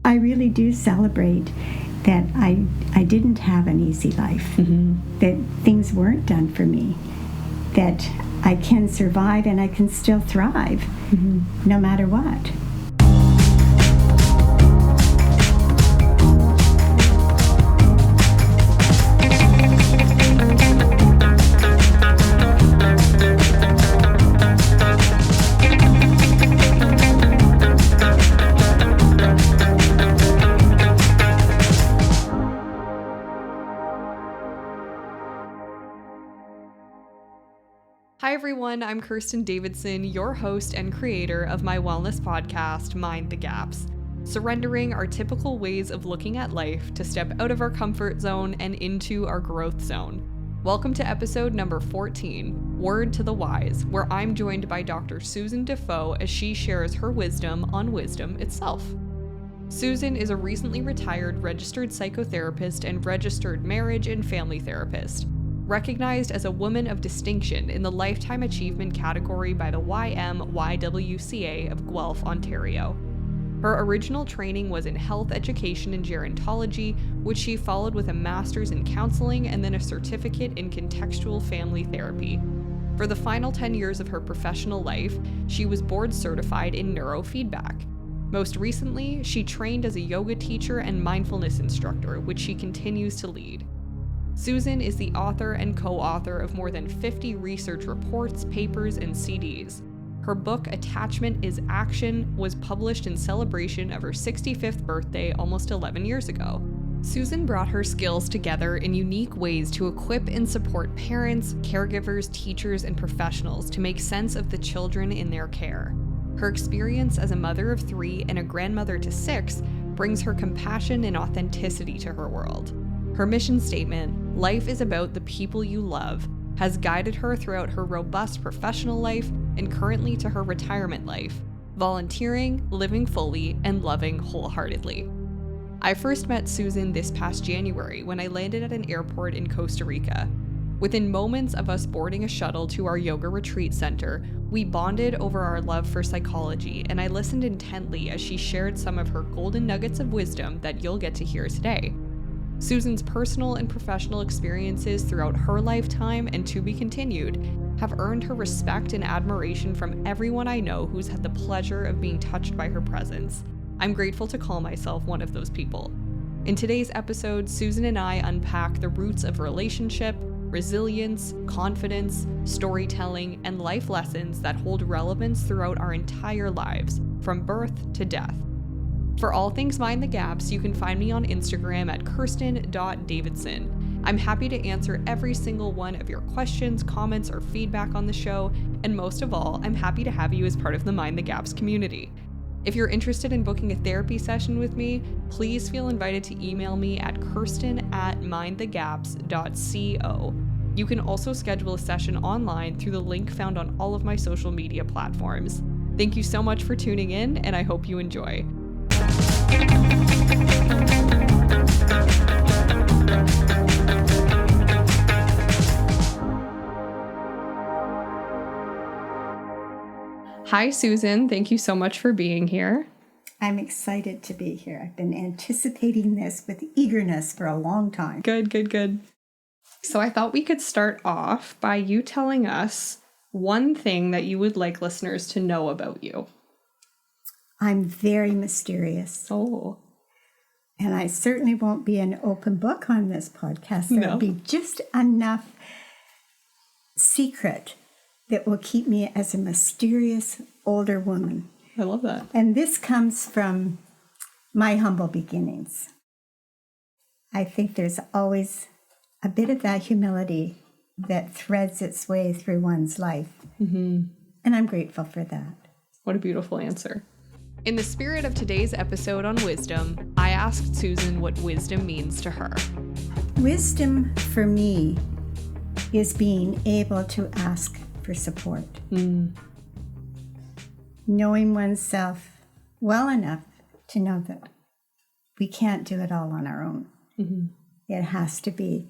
I really do celebrate that I didn't have an easy life, that things weren't done for me, that I can survive and I can still thrive no matter what. Hi everyone, I'm Kirsten Davidson, your host and creator of my wellness podcast, Mind the Gaps, surrendering our typical ways of looking at life to step out of our comfort zone and into our growth zone. Welcome to episode number 14, Word to the Wise, where I'm joined by Dr. Susan Dafoe as she shares her wisdom on wisdom itself. Susan is a recently retired registered psychotherapist and registered marriage and family therapist, recognized as a woman of distinction in the Lifetime Achievement category by the YMYWCA of Guelph, Ontario. Her original training was in health education and gerontology, which she followed with a master's in counseling and then a certificate in contextual family therapy. For the final 10 years of her professional life, she was board certified in neurofeedback. Most recently, she trained as a yoga teacher and mindfulness instructor, which she continues to lead. Susan is the author and co-author of more than 50 research reports, papers, and CDs. Her book, Attachment is Action, was published in celebration of her 65th birthday almost 11 years ago. Susan brought her skills together in unique ways to equip and support parents, caregivers, teachers, and professionals to make sense of the children in their care. Her experience as a mother of 3 and a grandmother to 6 brings her compassion and authenticity to her world. Her mission statement, "Life is about the people you love," has guided her throughout her robust professional life and currently to her retirement life, volunteering, living fully, and loving wholeheartedly. I first met Susan this past January when I landed at an airport in Costa Rica. Within moments of us boarding a shuttle to our yoga retreat center, we bonded over our love for psychology, and I listened intently as she shared some of her golden nuggets of wisdom that you'll get to hear today. Susan's personal and professional experiences throughout her lifetime and to be continued have earned her respect and admiration from everyone I know who's had the pleasure of being touched by her presence. I'm grateful to call myself one of those people. In today's episode, Susan and I unpack the roots of relationship, resilience, confidence, storytelling, and life lessons that hold relevance throughout our entire lives, from birth to death. For all things Mind the Gaps, you can find me on Instagram at kirsten.davidson. I'm happy to answer every single one of your questions, comments, or feedback on the show, and most of all, I'm happy to have you as part of the Mind the Gaps community. If you're interested in booking a therapy session with me, please feel invited to email me at kirsten@mindthegaps.co. You can also schedule a session online through the link found on all of my social media platforms. Thank you so much for tuning in, and I hope you enjoy. Hi, Susan. Thank you so much for being here. I'm excited to be here. I've been anticipating this with eagerness for a long time. Good. So I thought we could start off by you telling us one thing that you would like listeners to know about you. I'm very mysterious. Oh. And I certainly won't be an open book on this podcast. There'll be just enough secret that will keep me as a mysterious older woman. I love that. And this comes from my humble beginnings. I think there's always a bit of that humility that threads its way through one's life. And I'm grateful for that. What a beautiful answer. In the spirit of today's episode on wisdom, I asked Susan what wisdom means to her. Wisdom for me is being able to ask for support. Knowing oneself well enough to know that we can't do it all on our own. It has to be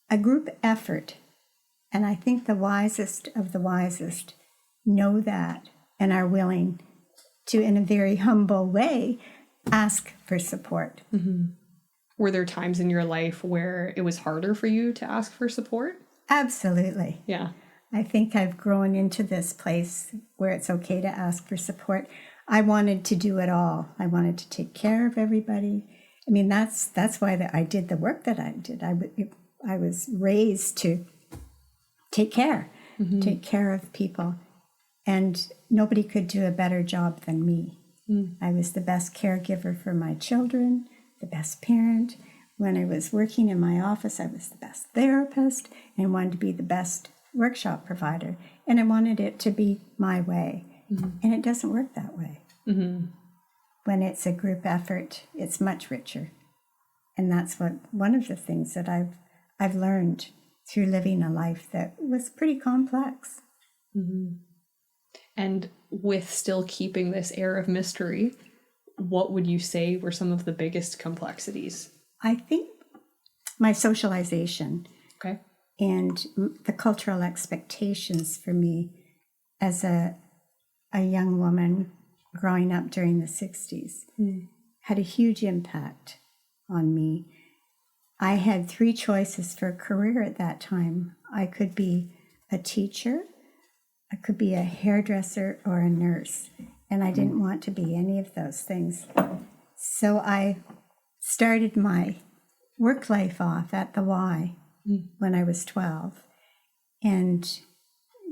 a group effort. And I think the wisest of the wisest know that and are willing to, in a very humble way, ask for support. Were there times in your life where it was harder for you to ask for support? Absolutely. Yeah. I think I've grown into this place where it's okay to ask for support. I wanted to do it all. I wanted to take care of everybody. I mean, that's why I did the work that I did. I was raised to take care of people. And nobody could do a better job than me. I was the best caregiver for my children, the best parent. When I was working in my office, I was the best therapist and wanted to be the best workshop provider. And I wanted it to be my way. And it doesn't work that way. When it's a group effort, it's much richer. And that's one of the things that I've learned through living a life that was pretty complex. And with still keeping this air of mystery, what would you say were some of the biggest complexities? I think my socialization. Okay. And the cultural expectations for me as a young woman growing up during the 60s had a huge impact on me. I had 3 choices for a career at that time. I could be a teacher, I could be a hairdresser, or a nurse, and I didn't want to be any of those things. So I started my work life off at the Y when I was 12 and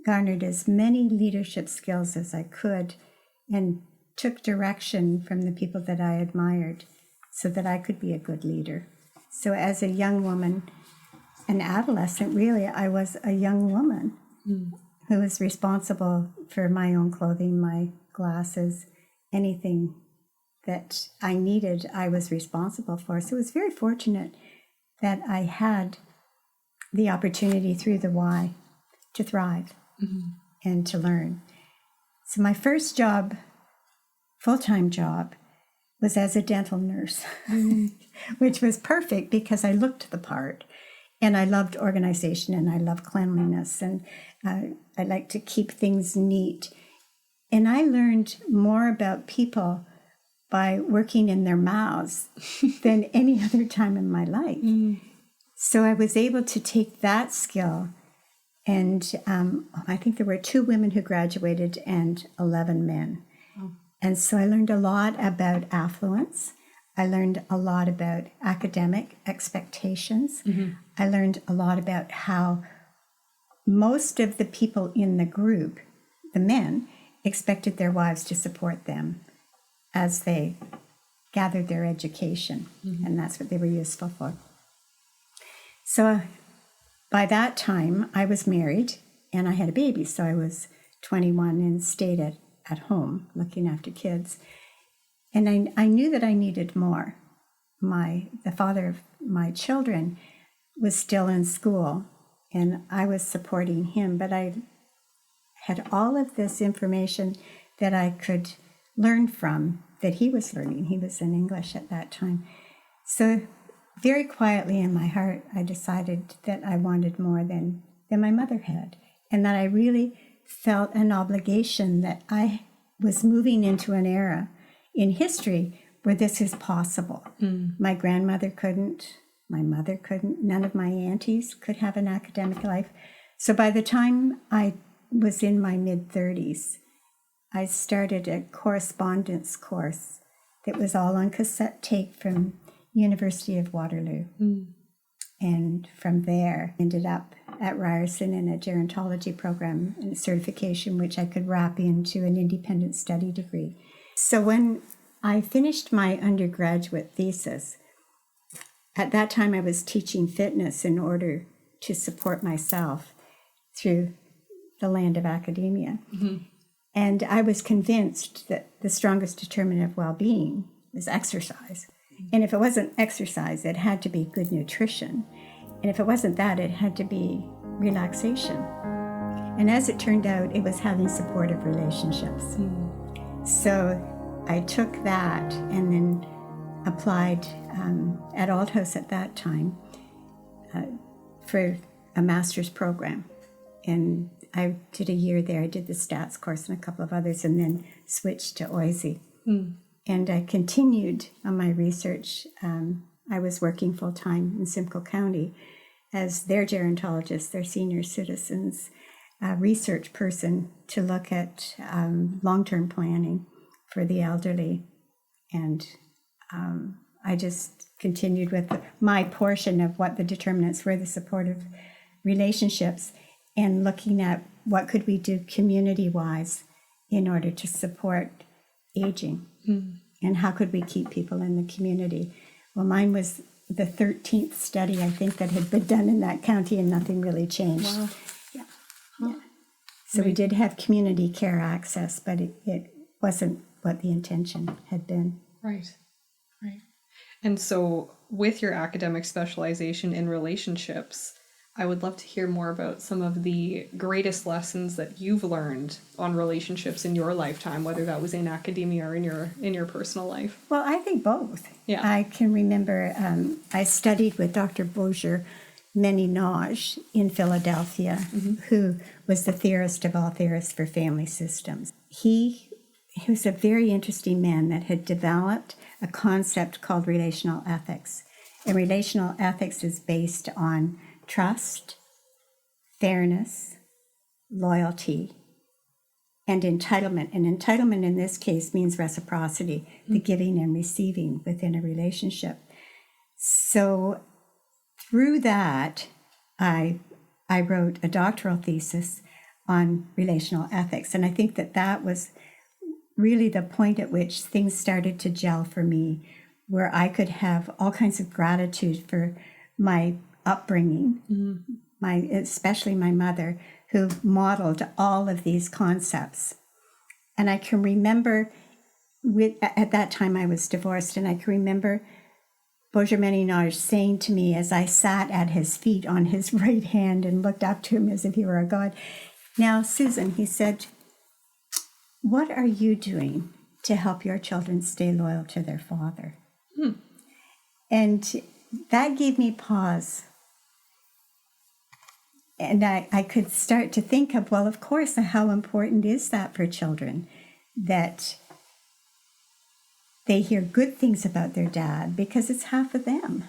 garnered as many leadership skills as I could and took direction from the people that I admired so that I could be a good leader. So as a young woman, an adolescent, really, I was a young woman who was responsible for my own clothing, my glasses, anything that I needed, I was responsible for. So it was very fortunate that I had the opportunity through the Y to thrive and to learn. So my first job, full-time job, was as a dental nurse, which was perfect because I looked the part. And I loved organization and I loved cleanliness and I like to keep things neat. And I learned more about people by working in their mouths than any other time in my life. So I was able to take that skill and I think there were 2 women who graduated and 11 men. And so I learned a lot about affluence. I learned a lot about academic expectations. I learned a lot about how most of the people in the group, the men, expected their wives to support them as they gathered their education. And that's what they were useful for. So by that time, I was married and I had a baby. So I was 21 and stayed at home looking after kids. And I knew that I needed more. The father of my children was still in school, and I was supporting him, but I had all of this information that I could learn from that he was learning. He was in English at that time. So very quietly in my heart, I decided that I wanted more than my mother had, and that I really felt an obligation that I was moving into an era in history where this is possible. My grandmother couldn't, my mother couldn't, none of my aunties could have an academic life. So by the time I was in my mid-30s, I started a correspondence course that was all on cassette tape from University of Waterloo. And from there, ended up at Ryerson in a gerontology program and a certification, which I could wrap into an independent study degree. So when I finished my undergraduate thesis, at that time I was teaching fitness in order to support myself through the land of academia. And I was convinced that the strongest determinant of well-being was exercise. And if it wasn't exercise, it had to be good nutrition. And if it wasn't that, it had to be relaxation. And as it turned out, it was having supportive relationships. So I took that and then applied at Althouse at that time for a master's program. And I did a year there. I did the stats course and a couple of others and then switched to OISE. And I continued on my research. I was working full-time in Simcoe County as their gerontologist, their senior citizens research person to look at long-term planning for the elderly. And I just continued with my portion of what the determinants were, the supportive relationships, and looking at what could we do community-wise in order to support aging, and how could we keep people in the community. Well, mine was the 13th study, I think, that had been done in that county, and nothing really changed. Wow. Yeah. Yeah. So we did have community care access, but it wasn't what the intention had been. Right. And so with your academic specialization in relationships, I would love to hear more about some of the greatest lessons that you've learned on relationships in your lifetime, whether that was in academia or in your personal life. Well, I think both. Yeah. I can remember I studied with Dr. Bourgeois-Ménage in Philadelphia, who was the theorist of all theorists for family systems. He was a very interesting man that had developed a concept called relational ethics. And relational ethics is based on trust, fairness, loyalty, and entitlement. And entitlement in this case means reciprocity, the giving and receiving within a relationship. So through that, I wrote a doctoral thesis on relational ethics. And I think that was really the point at which things started to gel for me, where I could have all kinds of gratitude for my upbringing, especially my mother, who modeled all of these concepts. And I can remember, at that time I was divorced, and I can remember Bourgeois-Ménage saying to me as I sat at his feet on his right hand and looked up to him as if he were a god, "Now, Susan," he said, "what are you doing to help your children stay loyal to their father?" And that gave me pause. And I could start to think of, well, of course, how important is that for children, that they hear good things about their dad because it's half of them.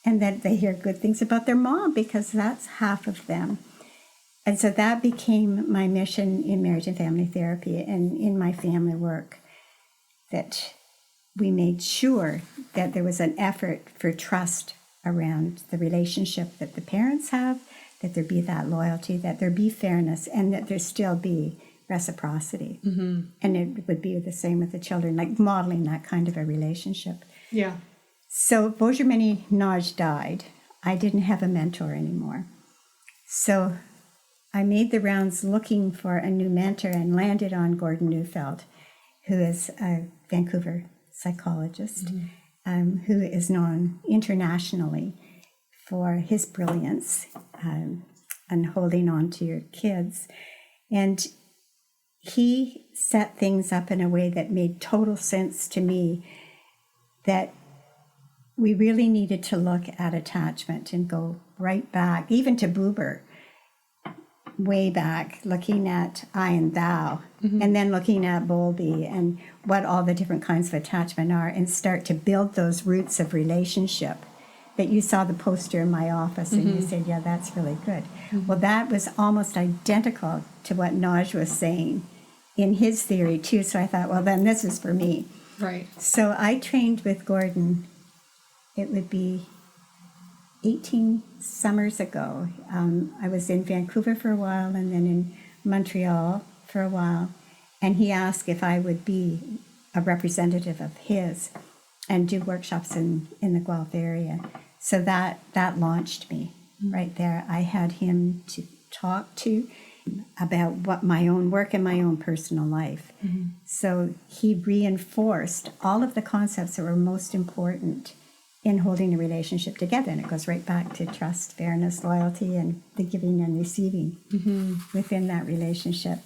And that they hear good things about their mom because that's half of them. And so that became my mission in marriage and family therapy and in my family work, that we made sure that there was an effort for trust around the relationship that the parents have, that there be that loyalty, that there be fairness, and that there still be reciprocity. And it would be the same with the children, like modeling that kind of a relationship. Yeah. So Bourgeois-Ménage died. I didn't have a mentor anymore. So I made the rounds looking for a new mentor and landed on Gordon Neufeld, who is a Vancouver psychologist, who is known internationally for his brilliance and holding on to your kids. And he set things up in a way that made total sense to me, that we really needed to look at attachment and go right back, even to Buber, way back, looking at I and thou, and then looking at Bowlby and what all the different kinds of attachment are, and start to build those roots of relationship. That you saw the poster in my office and you said, yeah, that's really good. Well, that was almost identical to what Naj was saying in his theory too. So I thought, well, then this is for me. Right. So I trained with Gordon, it would be 18 summers ago. I was in Vancouver for a while and then in Montreal for a while. And he asked if I would be a representative of his and do workshops in the Guelph area. So that launched me right there. I had him to talk to about what my own work and my own personal life. So he reinforced all of the concepts that were most important in holding a relationship together. And it goes right back to trust, fairness, loyalty, and the giving and receiving within that relationship.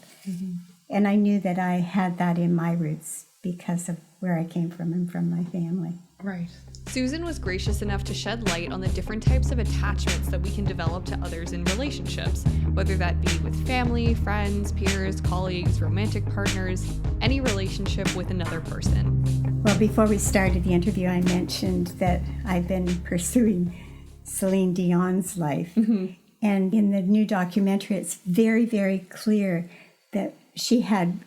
And I knew that I had that in my roots because of where I came from and from my family. Right. Susan was gracious enough to shed light on the different types of attachments that we can develop to others in relationships, whether that be with family, friends, peers, colleagues, romantic partners, any relationship with another person. Well, before we started the interview, I mentioned that I've been pursuing Celine Dion's life. And in the new documentary, it's very, very clear that she had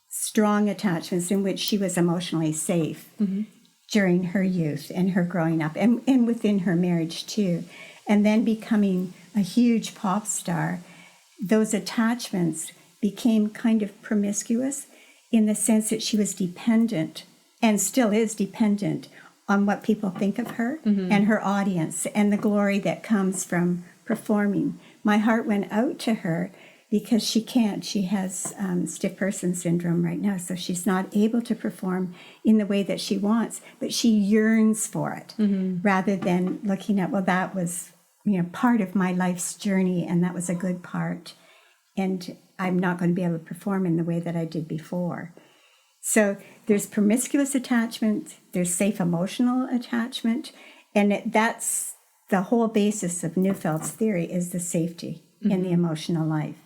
strong attachments in which she was emotionally safe during her youth and her growing up and within her marriage too. And then becoming a huge pop star, those attachments became kind of promiscuous in the sense that she was dependent and still is dependent on what people think of her and her audience and the glory that comes from performing. My heart went out to her because she can't. She has stiff person syndrome right now, so she's not able to perform in the way that she wants, but she yearns for it rather than looking at, well, that was part of my life's journey and that was a good part, and I'm not going to be able to perform in the way that I did before. So there's promiscuous attachment, there's safe emotional attachment, and that's the whole basis of Neufeld's theory is the safety in the emotional life.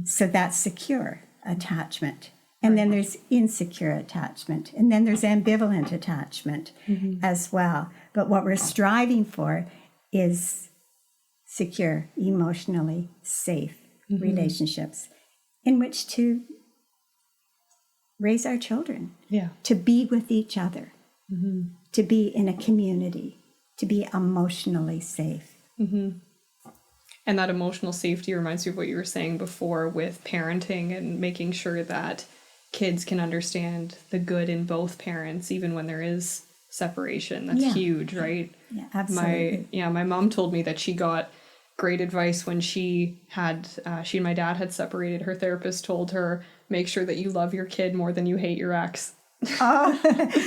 So that's secure attachment. And then there's insecure attachment. And then there's ambivalent attachment as well. But what we're striving for is secure, emotionally safe relationships in which to raise our children, to be with each other, to be in a community, to be emotionally safe. And that emotional safety reminds me of what you were saying before with parenting and making sure that kids can understand the good in both parents, even when there is separation. That's huge, right? Yeah, absolutely. My mom told me that she got great advice when she and my dad had separated. Her therapist told her, make sure that you love your kid more than you hate your ex. Oh,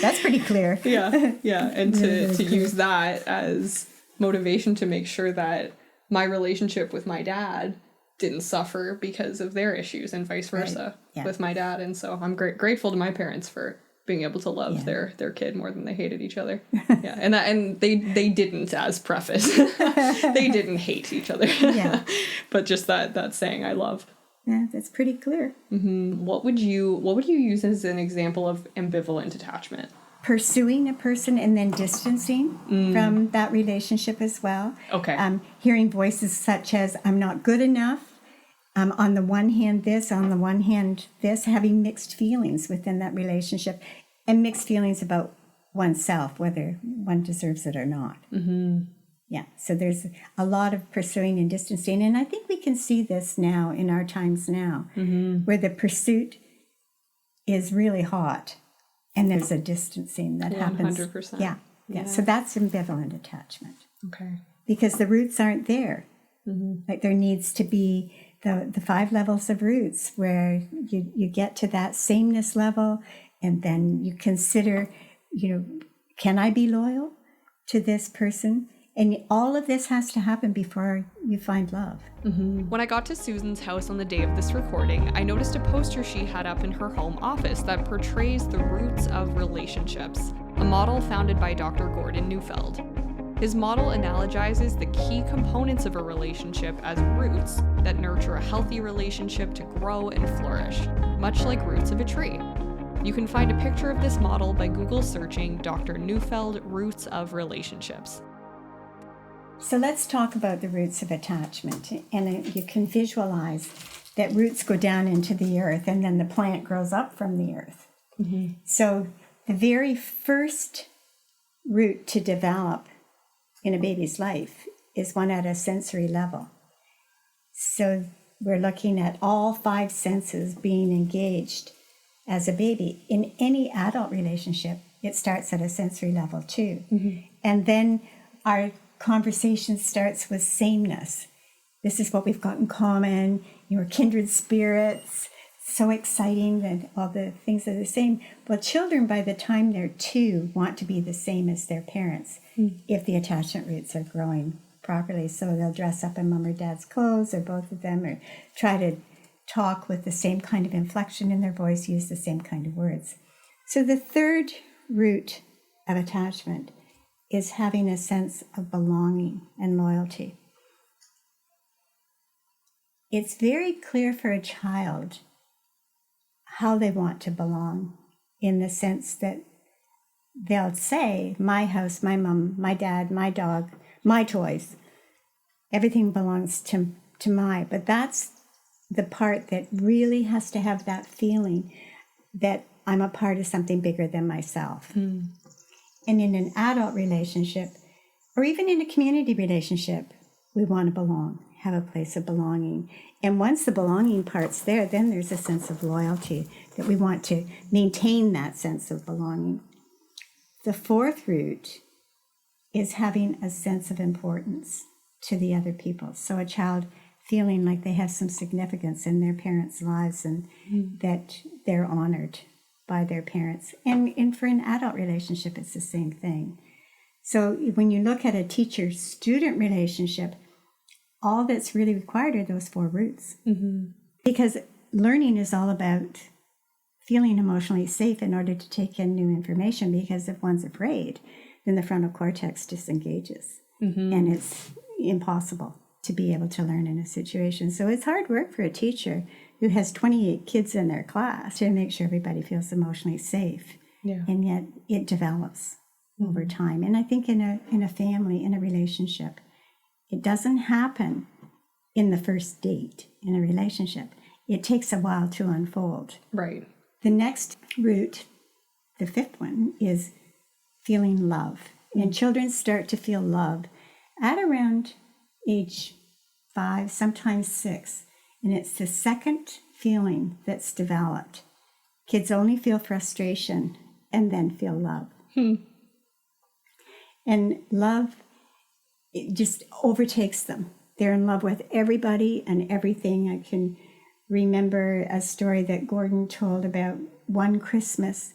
that's pretty clear. And to use that as motivation to make sure that my relationship with my dad didn't suffer because of their issues and vice versa with my dad. And so I'm grateful to my parents for being able to love their kid more than they hated each other. And they didn't, as preface. They didn't hate each other. But just that saying I love. Yeah, that's pretty clear. What would you use as an example of ambivalent attachment? Pursuing a person and then distancing from that relationship as well. Okay. Hearing voices such as, I'm not good enough. On the one hand, this, on the one hand, this, having mixed feelings within that relationship and mixed feelings about oneself, whether one deserves it or not. Yeah, so there's a lot of pursuing and distancing. And I think we can see this now in our times now, where the pursuit is really hot. And there's a distancing that happens. 100%. Yeah. So that's ambivalent attachment. Okay. Because the roots aren't there. Like there needs to be the 5 levels of roots where you get to that sameness level, and then you consider, can I be loyal to this person? And all of this has to happen before you find love. When I got to Susan's house on the day of this recording, I noticed a poster she had up in her home office that portrays the roots of relationships, a model founded by Dr. Gordon Neufeld. His model analogizes the key components of a relationship as roots that nurture a healthy relationship to grow and flourish, much like roots of a tree. You can find a picture of this model by Google searching Dr. Neufeld Roots of Relationships. So let's talk about the roots of attachment. And you can visualize that roots go down into the earth and then the plant grows up from the earth. So the very first root to develop in a baby's life is one at a sensory level. So we're looking at all 5 senses being engaged as a baby. In any adult relationship, it starts at a sensory level too. And then our conversation starts with sameness. This is what we've got in common. You're kindred spirits. So exciting that all the things are the same. Well, children, by the time they're 2, want to be the same as their parents if the attachment roots are growing properly. So they'll dress up in mom or dad's clothes, or both of them, or try to talk with the same kind of inflection in their voice, use the same kind of words. So the third root of attachment is having a sense of belonging and loyalty. It's very clear for a child how they want to belong, in the sense that they'll say, my house, my mom, my dad, my dog, my toys, everything belongs to my. But that's the part that really has to have that feeling that I'm a part of something bigger than myself. And in an adult relationship, or even in a community relationship, we want to belong, have a place of belonging. And once the belonging part's there, then there's a sense of loyalty, that we want to maintain that sense of belonging. The fourth root is having a sense of importance to the other people. So a child feeling like they have some significance in their parents' lives, and that they're honored by their parents. And for an adult relationship, it's the same thing. So when you look at a teacher-student relationship, all that's really required are those four roots. Because learning is all about feeling emotionally safe in order to take in new information, because if one's afraid, then the frontal cortex disengages. And it's impossible to be able to learn in a situation. So it's hard work for a teacher who has 28 kids in their class to make sure everybody feels emotionally safe. And yet it develops over time. And I think in a family, in a relationship, it doesn't happen in the first date in a relationship. It takes a while to unfold. Right. The next root, the fifth one, is feeling love. And children start to feel love at around age 5, sometimes 6. And it's the second feeling that's developed. Kids only feel frustration and then feel love. And love, it just overtakes them. They're in love with everybody and everything. I can remember a story that Gordon told about one Christmas.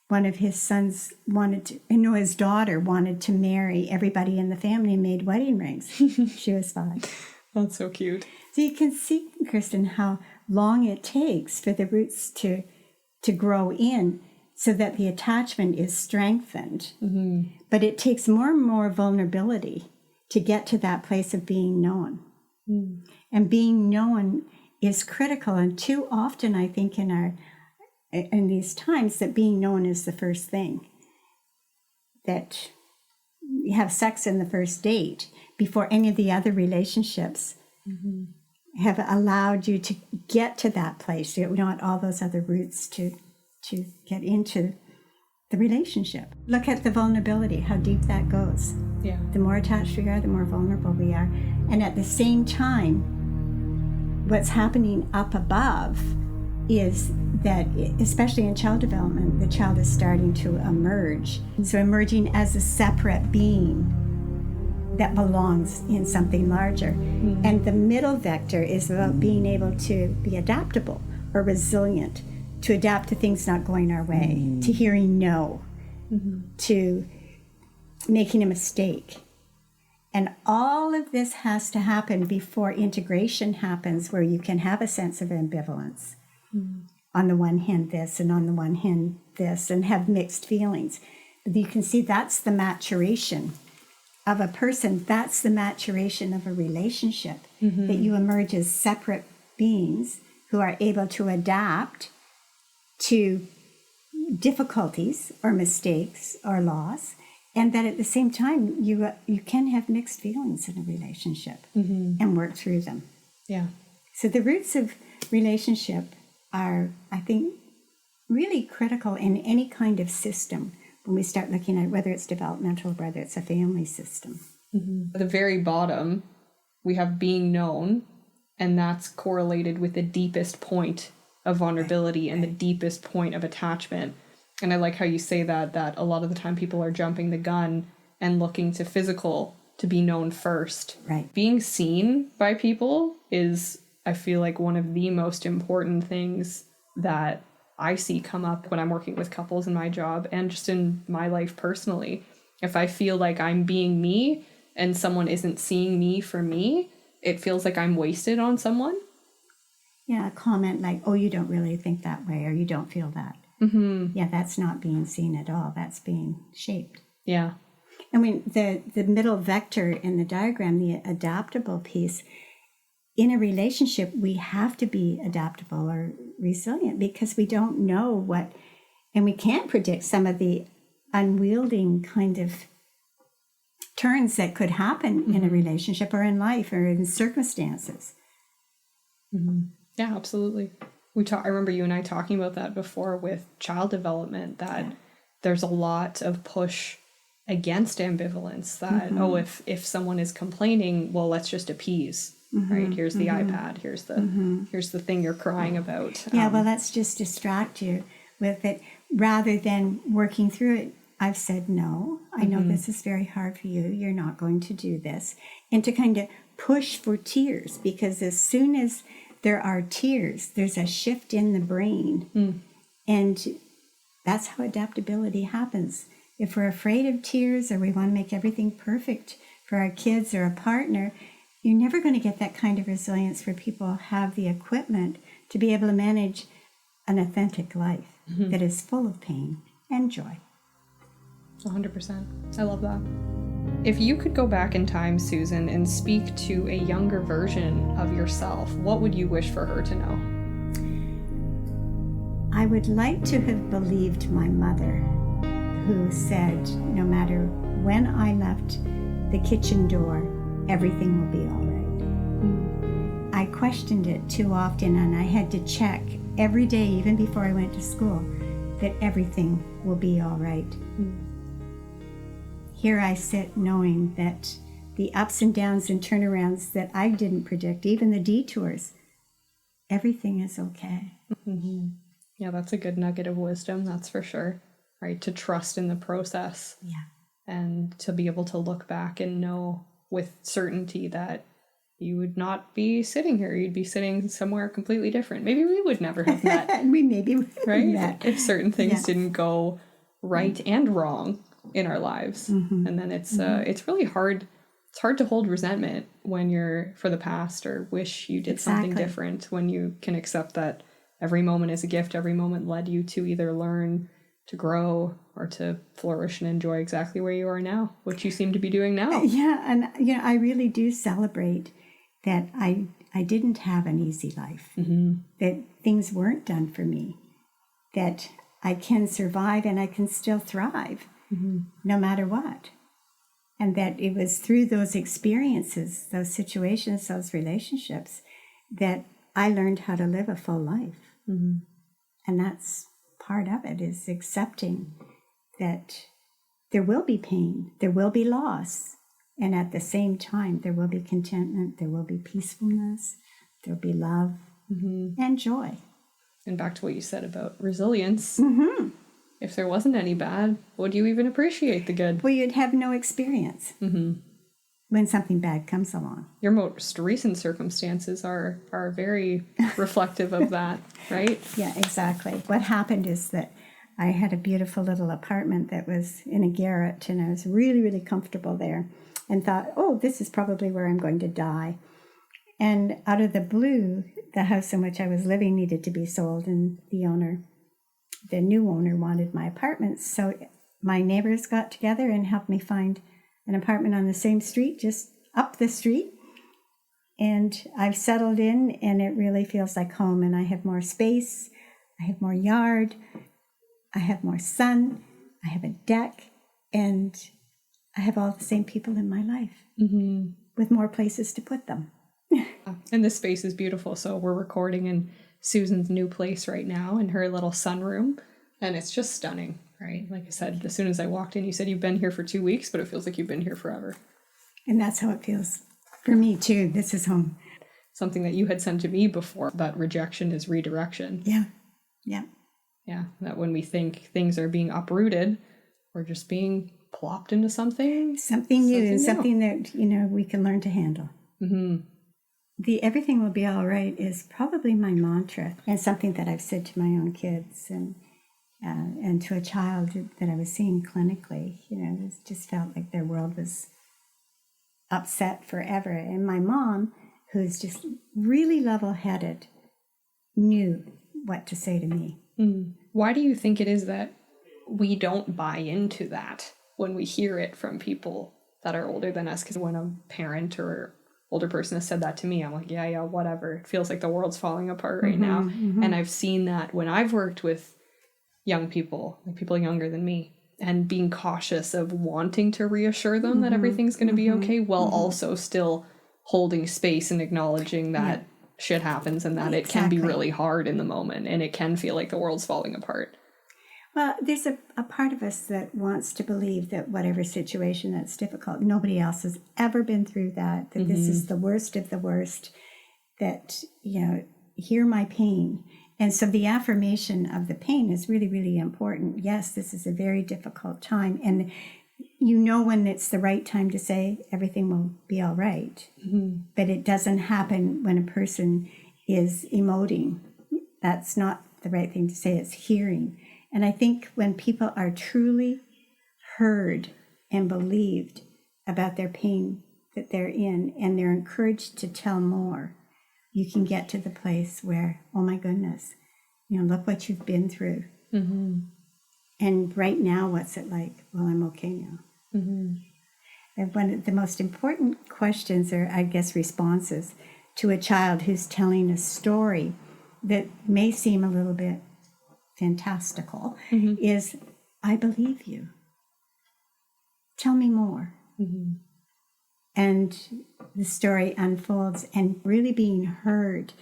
One of his sons his daughter wanted to marry everybody in the family and made wedding rings. She was 5. That's so cute. So you can see, Kirsten, how long it takes for the roots to grow in, so that the attachment is strengthened. But it takes more and more vulnerability to get to that place of being known. And being known is critical. And too often, I think, in these times, that being known is the first thing. That you have sex in the first date before any of the other relationships have allowed you to get to that place. You want all those other roots to get into the relationship. Look at the vulnerability, how deep that goes. Yeah. The more attached we are, the more vulnerable we are. And at the same time, what's happening up above is that, especially in child development, the child is starting to emerge. So emerging as a separate being that belongs in something larger. And the middle vector is about being able to be adaptable or resilient, to adapt to things not going our way, to hearing no, to making a mistake. And all of this has to happen before integration happens, where you can have a sense of ambivalence. On the one hand this, and on the one hand this, and have mixed feelings. But you can see that's the maturation of a person. That's the maturation of a relationship, that you emerge as separate beings who are able to adapt to difficulties or mistakes or loss, and that at the same time you can have mixed feelings in a relationship and work through them. Yeah. So the roots of relationship are, I think, really critical in any kind of system when we start looking at whether it's developmental or whether it's a family system. At the very bottom, we have being known, and that's correlated with the deepest point of vulnerability and the deepest point of attachment. And I like how you say that a lot of the time people are jumping the gun and looking to physical to be known first. Right. Being seen by people is, I feel like, one of the most important things that I see come up when I'm working with couples in my job and just in my life personally. If I feel like I'm being me and someone isn't seeing me for me, it feels like I'm wasted on someone. Yeah, a comment like, oh, you don't really think that way, or you don't feel that. Yeah, that's not being seen at all. That's being shaped. Yeah. I mean, the middle vector in the diagram, the adaptable piece, in a relationship, we have to be adaptable or resilient because we don't know what, and we can't predict some of the unwielding kind of turns that could happen in a relationship or in life or in circumstances. Yeah, absolutely. I remember you and I talking about that before with child development, that there's a lot of push against ambivalence, that, if someone is complaining, well, let's just appease, right? Here's the iPad, here's the thing you're crying about. Yeah, well, let's just distract you with it rather than working through it. I've said, no, I know this is very hard for you. You're not going to do this. And to kind of push for tears, because as soon as there are tears, there's a shift in the brain. And that's how adaptability happens. If we're afraid of tears or we want to make everything perfect for our kids or a partner, you're never going to get that kind of resilience where people have the equipment to be able to manage an authentic life that is full of pain and joy. 100%. I love that. If you could go back in time, Susan, and speak to a younger version of yourself, what would you wish for her to know? I would like to have believed my mother, who said, no matter when I left the kitchen door, everything will be all right. I questioned it too often, and I had to check every day, even before I went to school, that everything will be all right. Here I sit knowing that the ups and downs and turnarounds that I didn't predict, even the detours, everything is okay. Yeah, that's a good nugget of wisdom, that's for sure, right? To trust in the process. Yeah. And to be able to look back and know with certainty that you would not be sitting here. You'd be sitting somewhere completely different. Maybe we would never have met. We maybe would have right? met. If certain things didn't go right and wrong in our lives. And then it's really hard. It's hard to hold resentment when you're for the past or wish you did something different, when you can accept that every moment is a gift. Every moment led you to either learn, to grow, or to flourish and enjoy exactly where you are now, which you seem to be doing now. Yeah, and I really do celebrate that I didn't have an easy life, that things weren't done for me, that I can survive and I can still thrive no matter what. And that it was through those experiences, those situations, those relationships, that I learned how to live a full life. And that's part of it, is accepting that there will be pain, there will be loss, and at the same time, there will be contentment, there will be peacefulness, there'll be love and joy. And back to what you said about resilience, if there wasn't any bad, would you even appreciate the good? Well, you'd have no experience when something bad comes along. Your most recent circumstances are very reflective of that, right? Yeah, exactly. What happened is that I had a beautiful little apartment that was in a garret, and I was really, really comfortable there, and thought, oh, this is probably where I'm going to die. And out of the blue, the house in which I was living needed to be sold, and the new owner wanted my apartment. So my neighbors got together and helped me find an apartment on the same street, just up the street. And I've settled in, and it really feels like home. And I have more space, I have more yard, I have more sun, I have a deck, and I have all the same people in my life with more places to put them. And this space is beautiful. So we're recording in Susan's new place right now in her little sunroom, and it's just stunning, right? Like I said, as soon as I walked in, you said you've been here for 2 weeks, but it feels like you've been here forever. And that's how it feels for me too. This is home. Something that you had said to me before, that rejection is redirection. Yeah. That when we think things are being uprooted, we're just being plopped into something new, and something that we can learn to handle. The everything will be all right is probably my mantra, and something that I've said to my own kids and to a child that I was seeing clinically. It just felt like their world was upset forever. And my mom, who's just really level-headed, knew what to say to me. Why do you think it is that we don't buy into that when we hear it from people that are older than us? Because when a parent or older person has said that to me, I'm like, yeah, whatever. It feels like the world's falling apart right now. And I've seen that when I've worked with young people, like people younger than me, and being cautious of wanting to reassure them that everything's going to be okay, while also still holding space and acknowledging that shit happens and that it can be really hard in the moment and it can feel like the world's falling apart. Well, there's a part of us that wants to believe that whatever situation that's difficult, nobody else has ever been through that this is the worst of the worst, that, hear my pain. And so the affirmation of the pain is really, really important. Yes, this is a very difficult time. And when it's the right time to say everything will be all right. But it doesn't happen when a person is emoting. That's not the right thing to say. It's hearing. And I think when people are truly heard and believed about their pain that they're in, and they're encouraged to tell more, you can get to the place where, oh my goodness, look what you've been through. And right now, what's it like? Well, I'm okay now. And one of the most important questions, or I guess responses, to a child who's telling a story that may seem a little bit fantastical is, I believe you. Tell me more. And the story unfolds, and really being heard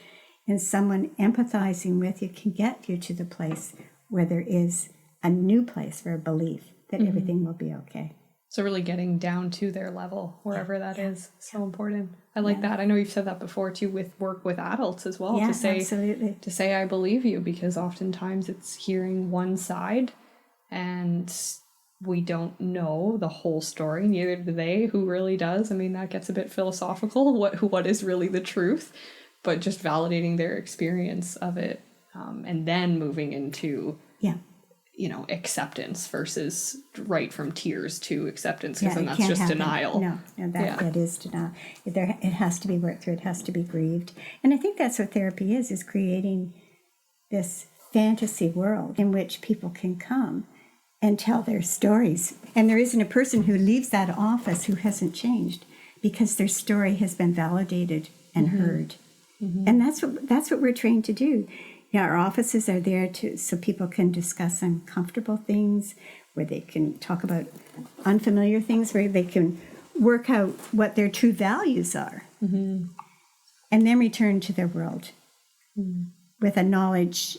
and someone empathizing with you can get you to the place where there is a new place for a belief that everything will be okay. So really getting down to their level, wherever that is, so important. I like that. I know you've said that before too, with work with adults as well, to say, absolutely. To say, I believe you, because oftentimes it's hearing one side and we don't know the whole story. Neither do they. Who really does? I mean, that gets a bit philosophical. What is really the truth? But just validating their experience of it, and then moving into acceptance versus right from tears to acceptance, because then that's just happen. Denial. No, that is denial. It has to be worked through. It has to be grieved. And I think that's what therapy is creating this fantasy world in which people can come and tell their stories. And there isn't a person who leaves that office who hasn't changed, because their story has been validated and heard. And that's what we're trained to do. Our offices are there so people can discuss uncomfortable things, where they can talk about unfamiliar things, where they can work out what their true values are, and then return to their world with a knowledge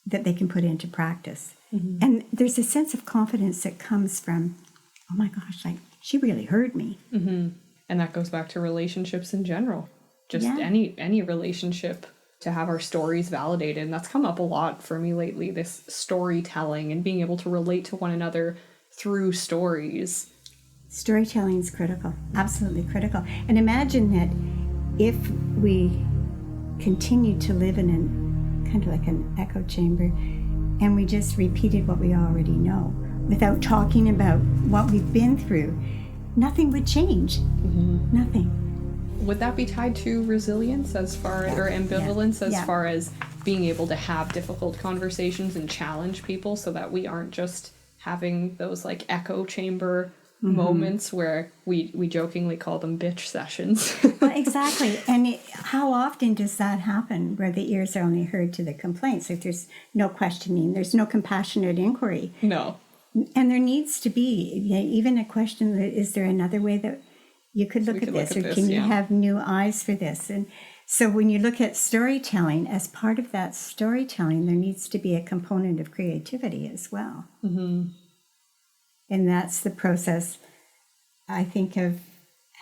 that they can put into practice. And there's a sense of confidence that comes from, oh my gosh, she really heard me. And that goes back to relationships in general. Just any relationship, to have our stories validated. And that's come up a lot for me lately, this storytelling and being able to relate to one another through stories. Storytelling is critical, absolutely critical. And imagine that if we continue to live in kind of like an echo chamber, and we just repeated what we already know without talking about what we've been through, nothing would change. Nothing. Would that be tied to resilience or ambivalence as far as being able to have difficult conversations and challenge people, so that we aren't just having those echo chamber moments where we jokingly call them bitch sessions? Well, exactly. And how often does that happen, where the ears are only heard to the complaints? If there's no questioning, there's no compassionate inquiry. No. And there needs to be even a question, is there another way that you could look at this, or can you have new eyes for this? And so when you look at storytelling, as part of that storytelling, there needs to be a component of creativity as well. And that's the process, I think, of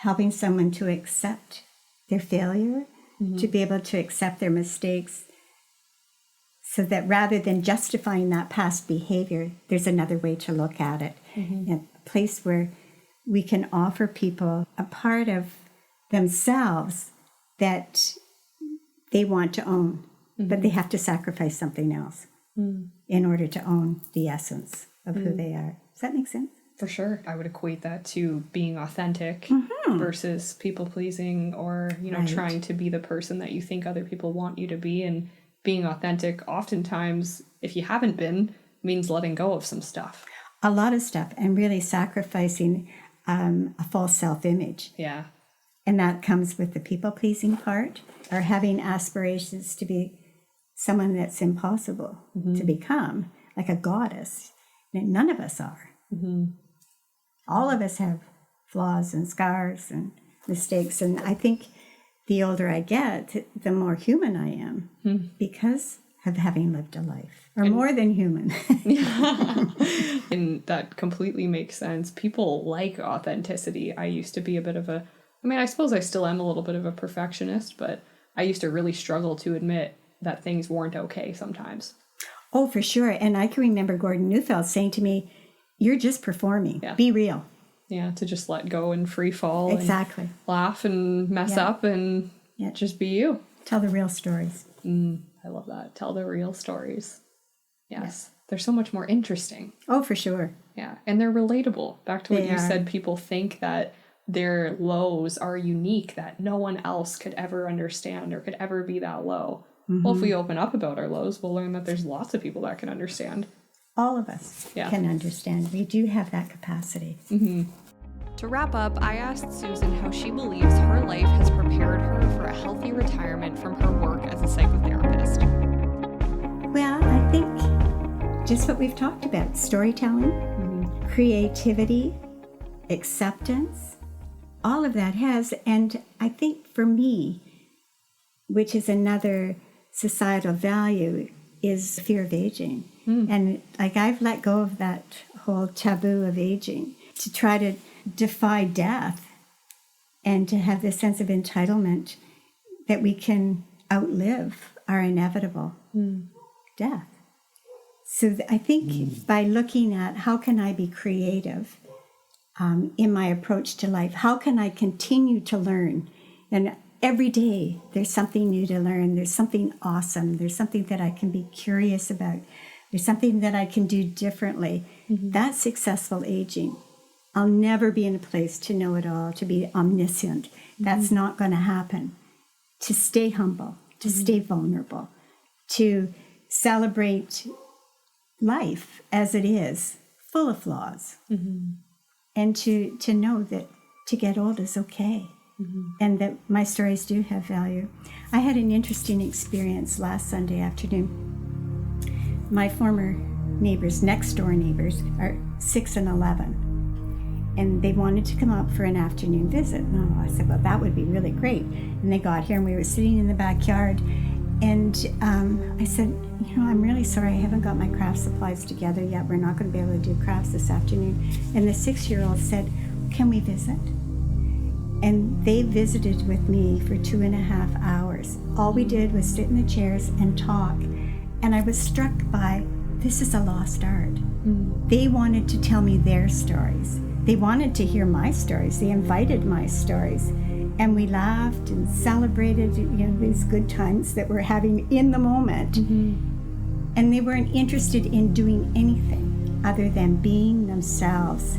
helping someone to accept their failure, to be able to accept their mistakes, so that rather than justifying that past behavior, there's another way to look at it. A place where we can offer people a part of themselves that they want to own, but they have to sacrifice something else in order to own the essence of who they are. Does that make sense? For sure. I would equate that to being authentic versus people-pleasing, or, trying to be the person that you think other people want you to be. And being authentic oftentimes if you haven't been, means letting go of some stuff. A lot of stuff, and really sacrificing a false self-image. Yeah. And that comes with the people-pleasing part, or having aspirations to be someone that's impossible to become, like a goddess. And none of us are. All of us have flaws and scars and mistakes. And I think the older I get, the more human I am because of having lived a life, or more than human. And that completely makes sense. People like authenticity. I used to be a bit of a, I mean, I suppose I still am a little bit of a perfectionist, but I used to really struggle to admit that things weren't okay sometimes. Oh, for sure. And I can remember Gordon Neufeld saying to me, "You're just performing. Yeah. Be real." Yeah, to just let go and free fall. Exactly. And laugh and mess up and just be you. Tell the real stories. I love that. Tell the real stories. Yes. They're so much more interesting. Oh, for sure. Yeah. And they're relatable. Back to what They you are. said, people think that their lows are unique, that no one else could ever understand or could ever be that low. Well, if we open up about our lows, we'll learn that there's lots of people that can understand. All of us can understand. We do have that capacity. To wrap up, I asked Susan how she believes her life has prepared her for a healthy retirement from her work as a psychotherapist. Well, I think just what we've talked about: storytelling, creativity, acceptance, all of that has. And I think for me, which is another societal value, is fear of aging. And like, I've let go of that whole taboo of aging to try to defy death and to have this sense of entitlement that we can outlive our inevitable death. So I think by looking at how can I be creative in my approach to life, how can I continue to learn? And every day there's something new to learn. There's something awesome. There's something that I can be curious about. There's something that I can do differently. That's successful aging. I'll never be in a place to know it all, to be omniscient. That's not going to happen. To stay humble, to stay vulnerable, to celebrate life as it is, full of flaws, and to know that to get old is okay, and that my stories do have value. I had an interesting experience last Sunday afternoon. My former neighbors, next door neighbors, are 6 and 11. And they wanted to come up for an afternoon visit. And I said, well, that would be really great. And they got here and we were sitting in the backyard. And I said, I'm really sorry, I haven't got my craft supplies together yet. We're not going to be able to do crafts this afternoon. And the 6-year-old said, can we visit? And they visited with me for 2.5 hours. All we did was sit in the chairs and talk. And I was struck by, this is a lost art. They wanted to tell me their stories. They wanted to hear my stories. They invited my stories. And we laughed and celebrated, these good times that we're having in the moment. And they weren't interested in doing anything other than being themselves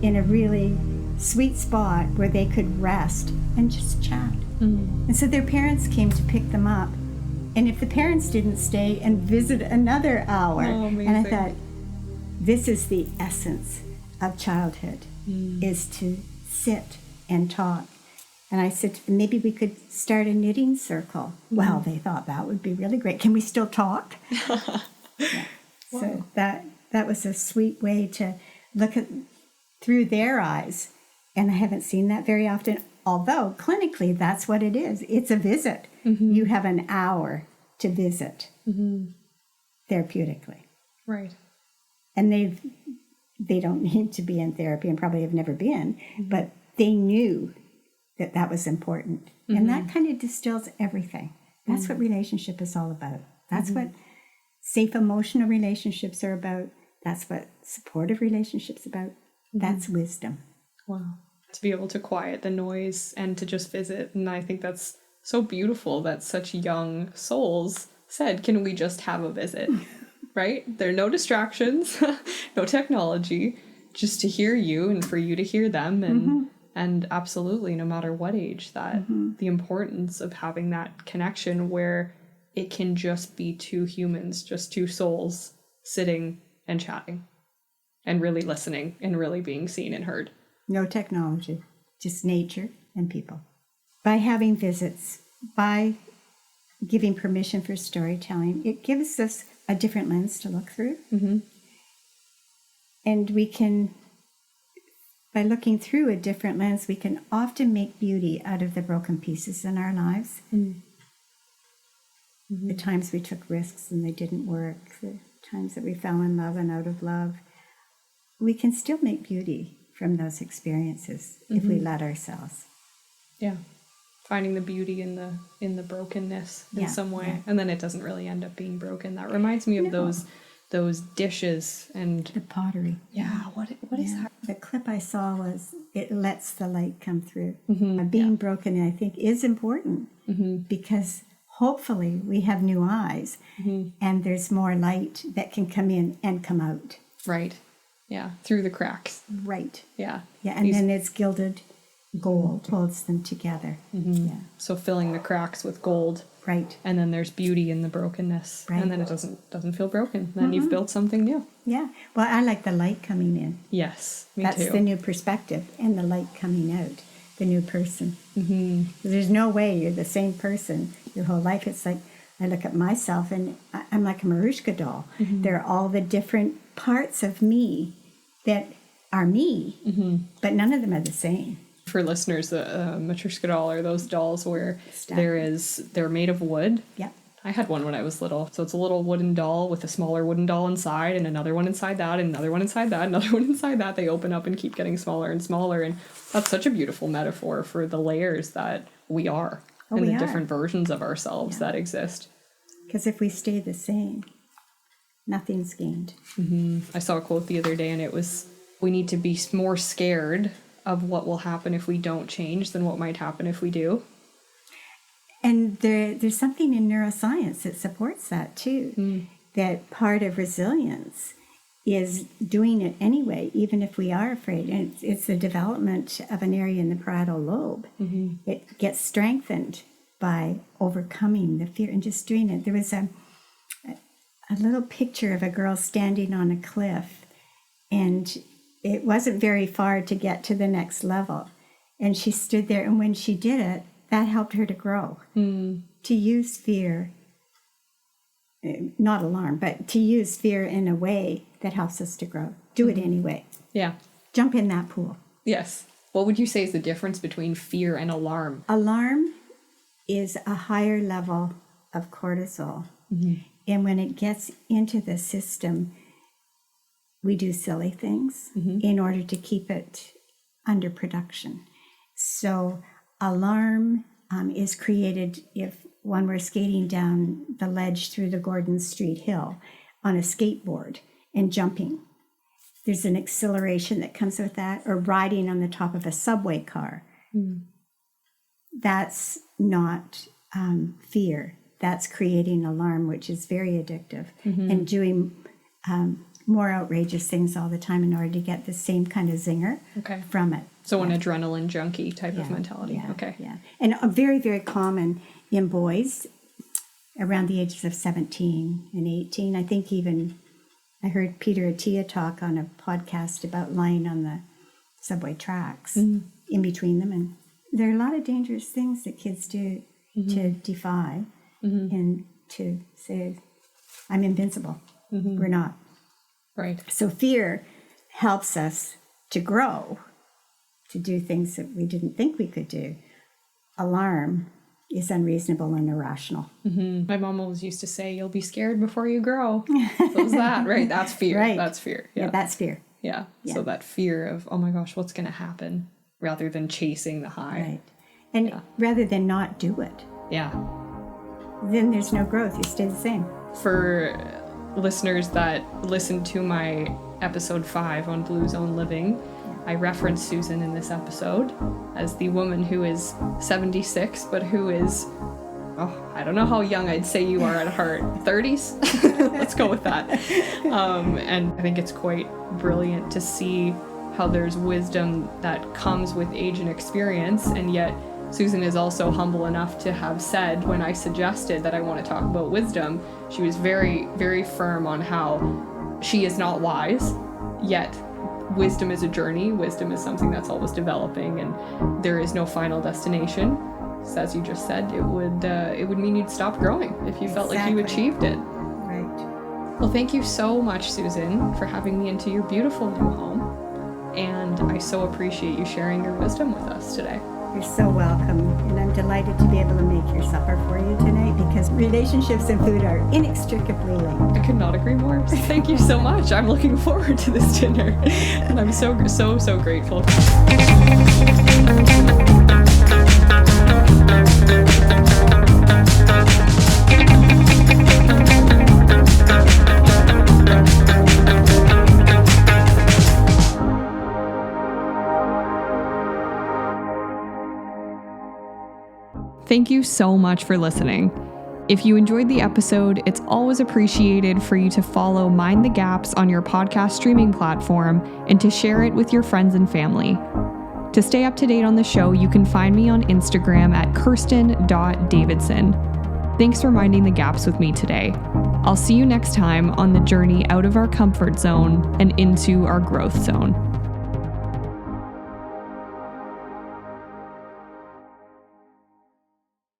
in a really sweet spot where they could rest and just chat. And so their parents came to pick them up. And if the parents didn't stay and visit another hour, and I thought, this is the essence of childhood, is to sit and talk. And I said, maybe we could start a knitting circle. Well, they thought that would be really great. Can we still talk? Wow. So that was a sweet way to look at through their eyes. And I haven't seen that very often. Although clinically, that's what it is. It's a visit. You have an hour to visit therapeutically. Right. And they don't need to be in therapy and probably have never been, but they knew that that was important. And that kind of distills everything. That's what relationship is all about. That's what safe emotional relationships are about. That's what supportive relationships about. That's wisdom. Wow. To be able to quiet the noise and to just visit. And I think that's so beautiful that such young souls said, can we just have a visit? Right? There are no distractions, no technology, just to hear you and for you to hear them. And absolutely, no matter what age, that the importance of having that connection where it can just be two humans, just two souls sitting and chatting and really listening and really being seen and heard. No technology, just nature and people. By having visits, by giving permission for storytelling, it gives us a different lens to look through. Mm-hmm. And we can, by looking through a different lens, we can often make beauty out of the broken pieces in our lives. Mm-hmm. The times we took risks and they didn't work, the times that we fell in love and out of love. We can still make beauty from those experiences if we let ourselves. Yeah. Finding the beauty in the brokenness in some way. Yeah. And then it doesn't really end up being broken. That reminds me of those dishes and the pottery. Yeah. What is that? The clip I saw was it lets the light come through. Mm-hmm. Being broken, I think, is important because hopefully we have new eyes and there's more light that can come in and come out. Right. Yeah. Through the cracks. Right. Yeah. Yeah. And then it's gilded gold holds them together. Mm-hmm. Yeah. So filling the cracks with gold. Right. And then there's beauty in the brokenness. Right. And then it doesn't feel broken. Then you've built something new. Yeah. Well, I like the light coming in. Yes. Me That's too. the new perspective and the light coming out. The new person. Mm-hmm. There's no way you're the same person your whole life. It's like I look at myself and I'm like a Marushka doll. Mm-hmm. There are all the different parts of me that are me, but none of them are the same. For listeners, the Matryoshka doll are those dolls where they're made of wood. Yeah. I had one when I was little. So it's a little wooden doll with a smaller wooden doll inside and another one inside that and another one inside that, another one inside that. They open up and keep getting smaller and smaller. And that's such a beautiful metaphor for the layers that we are and the different versions of ourselves that exist. Because if we stay the same, nothing's gained. Mm-hmm. I saw a quote the other day and it was, we need to be more scared of what will happen if we don't change than what might happen if we do. And there's something in neuroscience that supports that too, that part of resilience is doing it anyway, even if we are afraid. And it's the development of an area in the parietal lobe. Mm-hmm. It gets strengthened by overcoming the fear and just doing it. There was a little picture of a girl standing on a cliff, and it wasn't very far to get to the next level. And she stood there, and when she did it, that helped her to grow. To use fear, not alarm, but to use fear in a way that helps us to grow. Do it anyway. Yeah. Jump in that pool. Yes. What would you say is the difference between fear and alarm? Alarm is a higher level of cortisol. Mm-hmm. And when it gets into the system, we do silly things in order to keep it under production. So alarm is created if one were skating down the ledge through the Gordon Street Hill on a skateboard and jumping. There's an exhilaration that comes with that, or riding on the top of a subway car. That's not fear. That's creating alarm, which is very addictive, and doing more outrageous things all the time in order to get the same kind of zinger from it. So an adrenaline junkie type of mentality. Yeah. And very, very common in boys around the ages of 17 and 18. I think even I heard Peter Attia talk on a podcast about lying on the subway tracks in between them. And there are a lot of dangerous things that kids do to defy and to say, I'm invincible. We're not. Right. So fear helps us to grow, to do things that we didn't think we could do. Alarm is unreasonable and irrational. My mom always used to say, you'll be scared before you grow. What was that? Right. That's fear. Right. That's fear. Yeah, that's fear. Yeah. So that fear of, oh my gosh, what's going to happen, rather than chasing the high. Right. And rather than not do it. Yeah. Then there's no growth. You stay the same. For listeners that listened to my episode 5 on Blue Zone Living, I referenced Susan in this episode as the woman who is 76, but who is, I don't know how young I'd say you are at heart. 30s? Let's go with that. And I think it's quite brilliant to see how there's wisdom that comes with age and experience, and yet Susan is also humble enough to have said, when I suggested that I want to talk about wisdom, she was very, very firm on how she is not wise, yet wisdom is a journey. Wisdom is something that's always developing, and there is no final destination. So as you just said, it would mean you'd stop growing if you felt like you achieved it. Right. Well, thank you so much, Susan, for having me into your beautiful new home. And I so appreciate you sharing your wisdom with us today. You're so welcome, and I'm delighted to be able to make your supper for you tonight, because relationships and food are inextricably linked. I could not agree more. So thank you so much. I'm looking forward to this dinner, and I'm so grateful. Thank you so much for listening. If you enjoyed the episode, it's always appreciated for you to follow Mind the Gaps on your podcast streaming platform and to share it with your friends and family. To stay up to date on the show, you can find me on Instagram at kirsten.davidson. Thanks for minding the gaps with me today. I'll see you next time on the journey out of our comfort zone and into our growth zone.